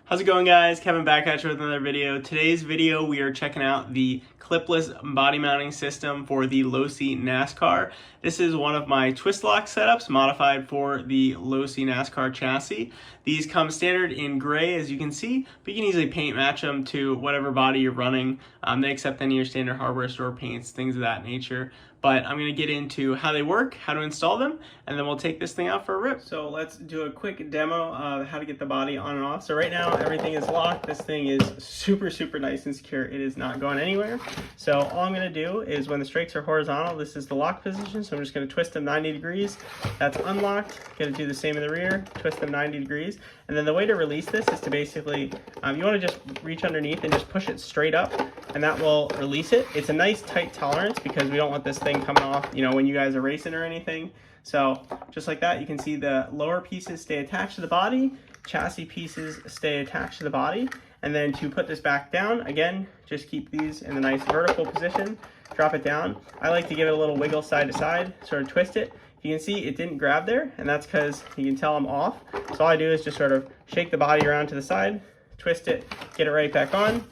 How's it going, guys? Kevin back at you with another video. Today's video we are checking out the clipless body mounting system for the LOSI NASCAR. This is one of my twist lock setups modified for the LOSI NASCAR chassis. These come standard in gray, as you can see, but you can easily paint match them to whatever body you're running. They accept any of your standard hardware store paints, things of that nature. But I'm going to get into how they work, how to install them, and then we'll take this thing out for a rip. So let's do a quick demo of how to get the body on and off. So right now everything is locked. This thing is super nice and secure. It is not going anywhere. So all I'm going to do is when the strakes are horizontal, this is the lock position. So I'm just going to twist them 90 degrees. That's unlocked. Going to do the same in the rear, twist them 90 degrees. And then the way to release this is to basically, you want to just reach underneath and just push it straight up, and that will release it. It's a nice tight tolerance because we don't want this thing coming off, when you guys are racing or anything. So just like that, you can see the lower pieces stay attached to the body, chassis pieces stay attached to the body. And then to put this back down, again, just keep these in a nice vertical position, drop it down. I like to give it a little wiggle side to side, sort of twist it. You can see it didn't grab there, and that's because you can tell I'm off. So all I do is just sort of shake the body around to the side, twist it, get it right back on.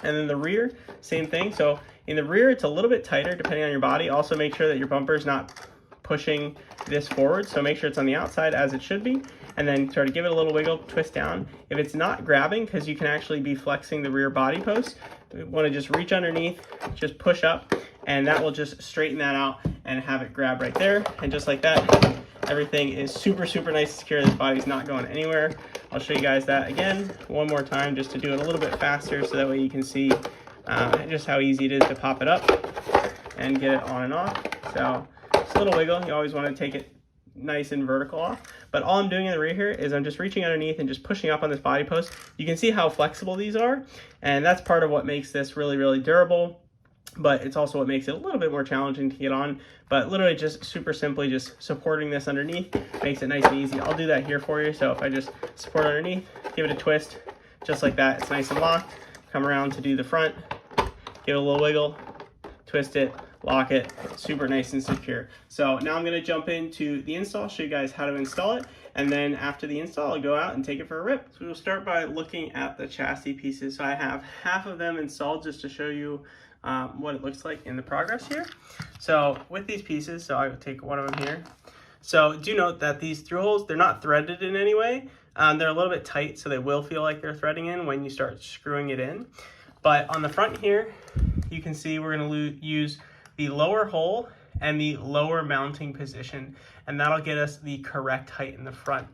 And then the rear, same thing. So in the rear, it's a little bit tighter depending on your body. Also make sure that your bumper is not pushing this forward. So make sure it's on the outside as it should be. And then sort of give it a little wiggle, twist down. If it's not grabbing, because you can actually be flexing the rear body post, you want to just reach underneath, just push up, and that will just straighten that out and have it grab right there. And just like that, everything is super nice and secure. This body's not going anywhere. I'll show you guys that again one more time just to do it a little bit faster so that way you can see just how easy it is to pop it up and get it on and off. So just a little wiggle. You always want to take it nice and vertical off. But all I'm doing in the rear here is I'm just reaching underneath and just pushing up on this body post. You can see how flexible these are, and that's part of what makes this really durable. But it's also what makes it a little bit more challenging to get on. But literally just super simply just supporting this underneath makes it nice and easy. I'll do that here for you. So if I just support underneath, give it a twist, just like that, it's nice and locked. Come around to do the front, give it a little wiggle, twist it, lock it, super nice and secure. So now I'm going to jump into the install, show you guys how to install it, and then after the install I'll go out and take it for a rip. So we'll start by looking at the chassis pieces. So I have half of them installed just to show you what it looks like in the progress here. So with these pieces, so I will take one of them here. So do note that these through holes, they're not threaded in any way. They're a little bit tight, so they will feel like they're threading in when you start screwing it in. But on the front here, you can see we're going to use the lower hole and the lower mounting position, and that'll get us the correct height in the front.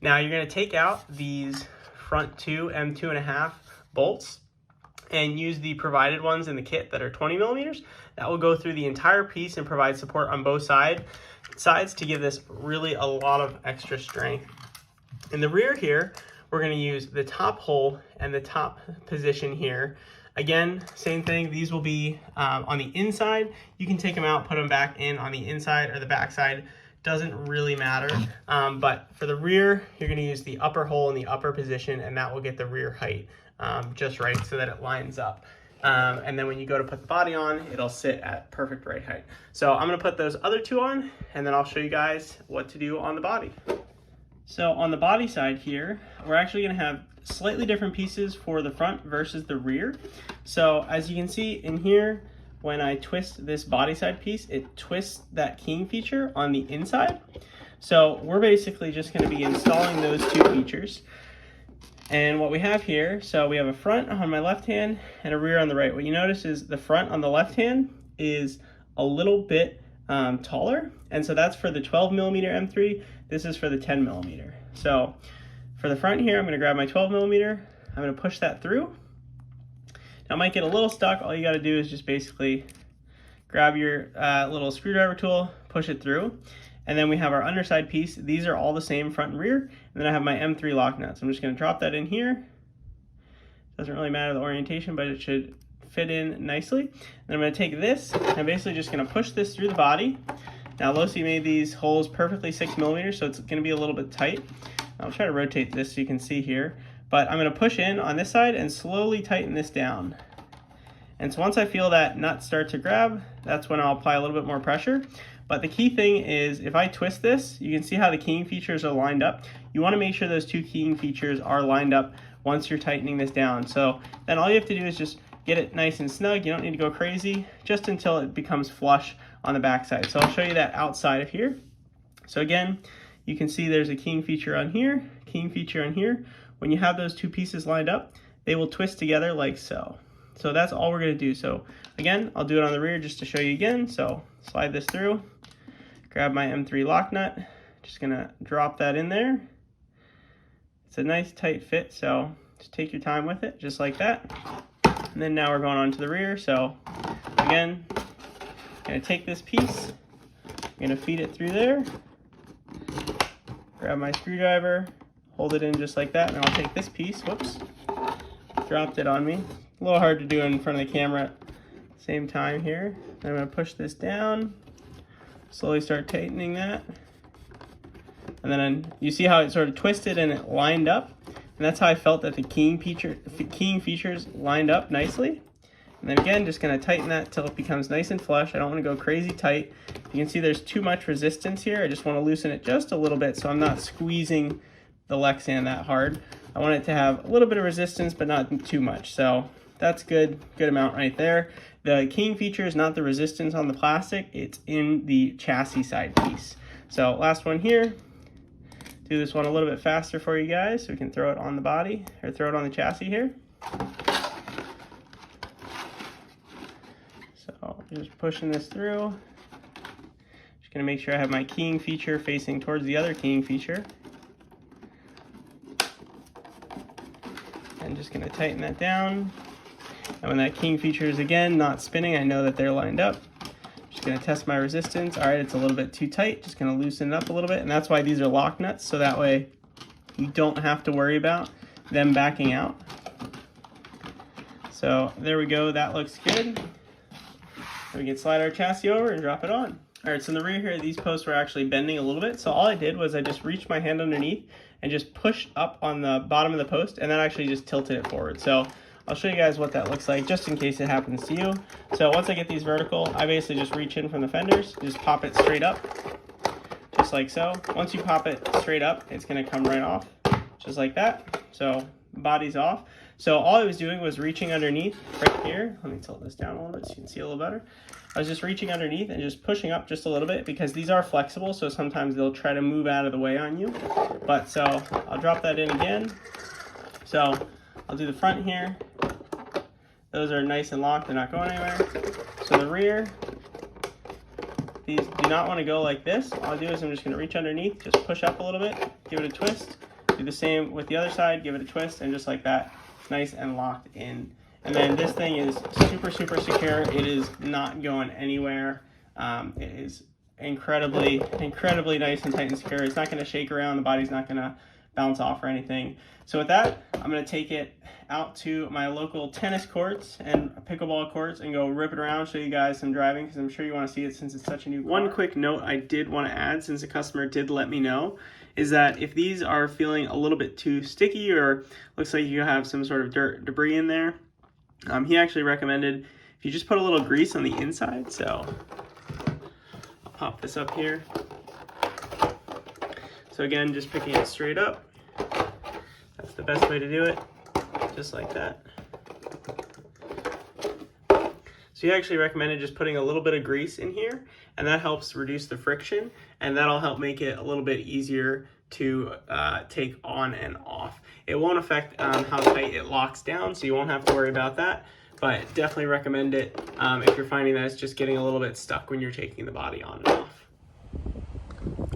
Now you're going to take out these front two M2.5 bolts and use the provided ones in the kit that are 20 millimeters. That will go through the entire piece and provide support on both sides to give this really a lot of extra strength. In the rear here, we're going to use the top hole and the top position here. Again, same thing. These will be on the inside. You can take them out, put them back in on the inside or the back side. Doesn't really matter. But for the rear, you're going to use the upper hole in the upper position, and that will get the rear height just right so that it lines up. And then when you go to put the body on, it'll sit at perfect right height. So I'm going to put those other two on, and then I'll show you guys what to do on the body. So on the body side here, we're actually going to have slightly different pieces for the front versus the rear. So as you can see in here, when I twist this body side piece, it twists that keying feature on the inside. So we're basically just going to be installing those two features. And what we have here, so we have a front on my left hand and a rear on the right. What you notice is the front on the left hand is a little bit taller, and so that's for the 12 millimeter M3. This is for the 10 millimeter. So for the front here, I'm going to grab my 12 millimeter. I'm going to push that through. Now it might get a little stuck. All you got to do is just basically grab your little screwdriver tool, push it through. And then we have our underside piece. These are all the same front and rear. And then I have my M3 lock nut. So I'm just going to drop that in here. Doesn't really matter the orientation, but it should fit in nicely. Then I'm going to take this, and I'm basically just going to push this through the body. Now LOSI made these holes perfectly 6 millimeters, so it's going to be a little bit tight. I'll try to rotate this so you can see here. But I'm going to push in on this side and slowly tighten this down. And so once I feel that nut start to grab, that's when I'll apply a little bit more pressure. But the key thing is, if I twist this, you can see how the keying features are lined up. You want to make sure those two keying features are lined up once you're tightening this down. So then all you have to do is just get it nice and snug. You don't need to go crazy, just until it becomes flush on the back side. So I'll show you that outside of here. So again, you can see there's a keying feature on here, keying feature on here. When you have those two pieces lined up, they will twist together like so. So that's all we're gonna do. So again, I'll do it on the rear just to show you again. So slide this through, grab my M3 lock nut, just gonna drop that in there. It's a nice tight fit, so just take your time with it, just like that. And then now we're going on to the rear. So again, I'm gonna take this piece, I'm gonna feed it through there, grab my screwdriver, hold it in just like that, and I'll take this piece, whoops, dropped it on me. A little hard to do in front of the camera at the same time here. I'm gonna push this down, slowly start tightening that. And then you see how it sort of twisted and it lined up? And that's how I felt that the keying features lined up nicely. And then again, just gonna tighten that till it becomes nice and flush. I don't wanna go crazy tight. You can see there's too much resistance here. I just wanna loosen it just a little bit so I'm not squeezing the Lexan that hard. I want it to have a little bit of resistance, but not too much. So that's good amount right there. The keying feature is not the resistance on the plastic, it's in the chassis side piece. So last one here. Do this one a little bit faster for you guys so we can throw it on the body, or throw it on the chassis here. So just pushing this through. Just gonna make sure I have my keying feature facing towards the other keying feature. And just gonna tighten that down. And when that keying feature is again not spinning, I know that they're lined up. Just gonna test my resistance. All right, it's a little bit too tight. Just gonna loosen it up a little bit. And that's why these are lock nuts, so that way you don't have to worry about them backing out. So there we go, that looks good. We can slide our chassis over and drop it on. All right, so in the rear here, these posts were actually bending a little bit. So all I did was I just reached my hand underneath and just pushed up on the bottom of the post, and that actually just tilted it forward. So I'll show you guys what that looks like just in case it happens to you. So once I get these vertical, I basically just reach in from the fenders, just pop it straight up, just like so. Once you pop it straight up, it's gonna come right off, just like that. So body's off. So all I was doing was reaching underneath right here. Let me tilt this down a little bit so you can see a little better. I was just reaching underneath and just pushing up just a little bit because these are flexible, so sometimes they'll try to move out of the way on you. But so I'll drop that in again. So I'll do the front here. Those are nice and locked, they're not going anywhere. So the rear, these do not want to go like this. All I do is I'm just gonna reach underneath, just push up a little bit, give it a twist. Do the same with the other side, give it a twist, and just like that, nice and locked in. And then this thing is super secure. It is not going anywhere. It is incredibly nice and tight and secure. It's not gonna shake around, the body's not gonna bounce off or anything. So with that, I'm gonna take it out to my local tennis courts and pickleball courts and go rip it around, show you guys some driving, because I'm sure you wanna see it since it's such a new car. One quick note I did wanna add, since the customer did let me know, is that if these are feeling a little bit too sticky or looks like you have some sort of dirt, debris in there, he actually recommended if you just put a little grease on the inside. So I'll pop this up here. So again, just picking it straight up. That's the best way to do it, just like that. So he actually recommended just putting a little bit of grease in here, and that helps reduce the friction, and that'll help make it a little bit easier to take on and off. It won't affect how tight it locks down, so you won't have to worry about that, but definitely recommend it if you're finding that it's just getting a little bit stuck when you're taking the body on and off.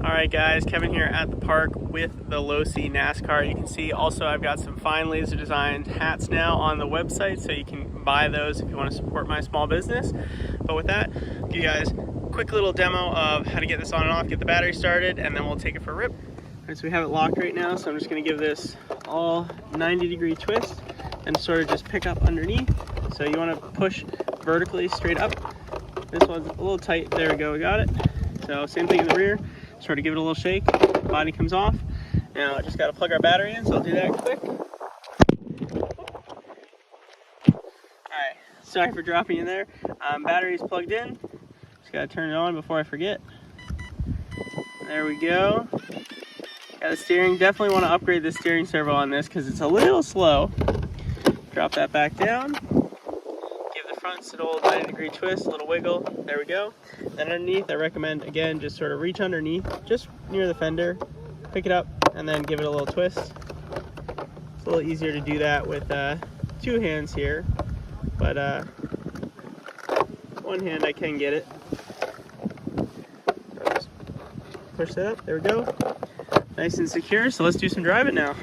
All right guys, Kevin here at the park with the LOSI NASCAR. You can see also I've got some fine laser designed hats now on the website, so you can buy those if you want to support my small business. But with that, I'll give you guys a quick little demo of how to get this on and off, get the battery started, and then we'll take it for a rip. All right, so we have it locked right now, so I'm just gonna give this all 90-degree twist and sort of just pick up underneath. So you wanna push vertically straight up. This one's a little tight, there we go, we got it. So same thing in the rear. Sort of give it a little shake, body comes off. Now I just got to plug our battery in, so I'll do that quick. Alright, sorry for dropping you there. Battery's plugged in. Just got to turn it on before I forget. There we go. Got the steering. Definitely want to upgrade the steering servo on this because it's a little slow. Drop that back down. Give the front an old 90-degree twist, a little wiggle. There we go. Then underneath, I recommend, again, just sort of reach underneath, just near the fender, pick it up, and then give it a little twist. It's a little easier to do that with two hands here, but one hand I can get it. Just push that up. There we go. Nice and secure. So let's do some driving now.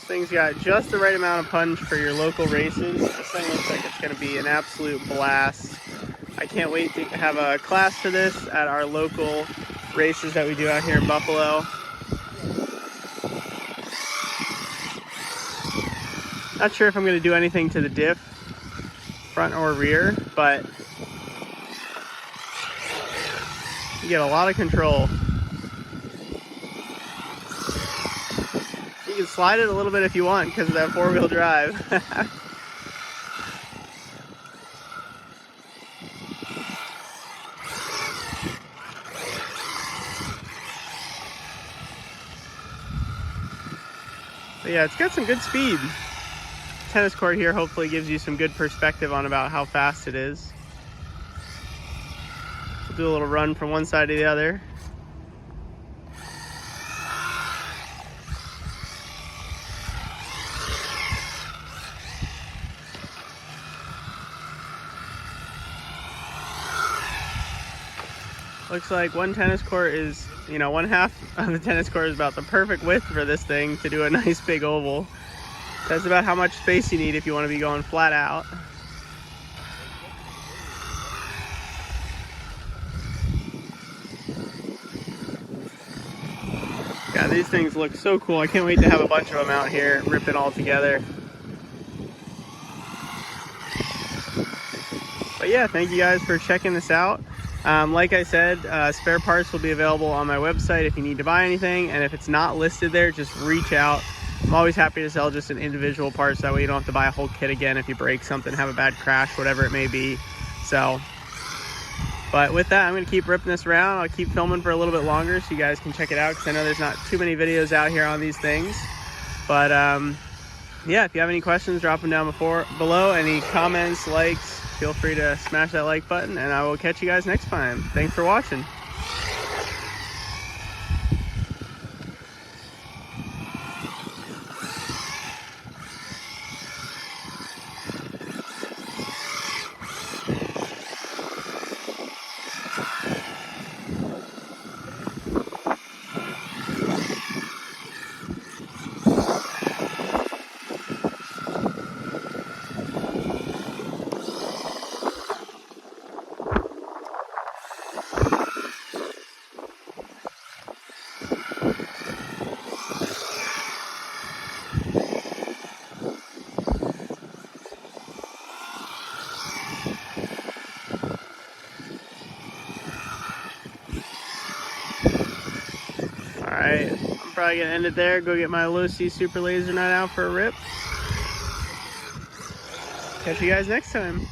Thing's got just the right amount of punch for your local races. This thing looks like it's going to be an absolute blast. I can't wait to have a class for this at our local races that we do out here in Buffalo. Not sure if I'm going to do anything to the diff, front or rear, but you get a lot of control. You can slide it a little bit if you want because of that four-wheel drive. But yeah, it's got some good speed. Tennis court here hopefully gives you some good perspective on about how fast it is. We'll do a little run from one side to the other. Looks like one tennis court is, one half of the tennis court is about the perfect width for this thing to do a nice big oval. That's about how much space you need if you want to be going flat out. Yeah, these things look so cool. I can't wait to have a bunch of them out here, rip it all together. But yeah, thank you guys for checking this out. Like I said, spare parts will be available on my website if you need to buy anything, and if it's not listed there, just reach out. I'm always happy to sell just an individual parts, that way you don't have to buy a whole kit again if you break something, have a bad crash, whatever it may be. So, but with that, I'm going to keep ripping this around. I'll keep filming for a little bit longer so you guys can check it out, because I know there's not too many videos out here on these things. But yeah, if you have any questions, drop them down below. Any comments, likes, feel free to smash that like button, and I will catch you guys next time. Thanks for watching. Alright, I'm probably going to end it there, go get my LOSI super laser nut out for a rip. Catch you guys next time.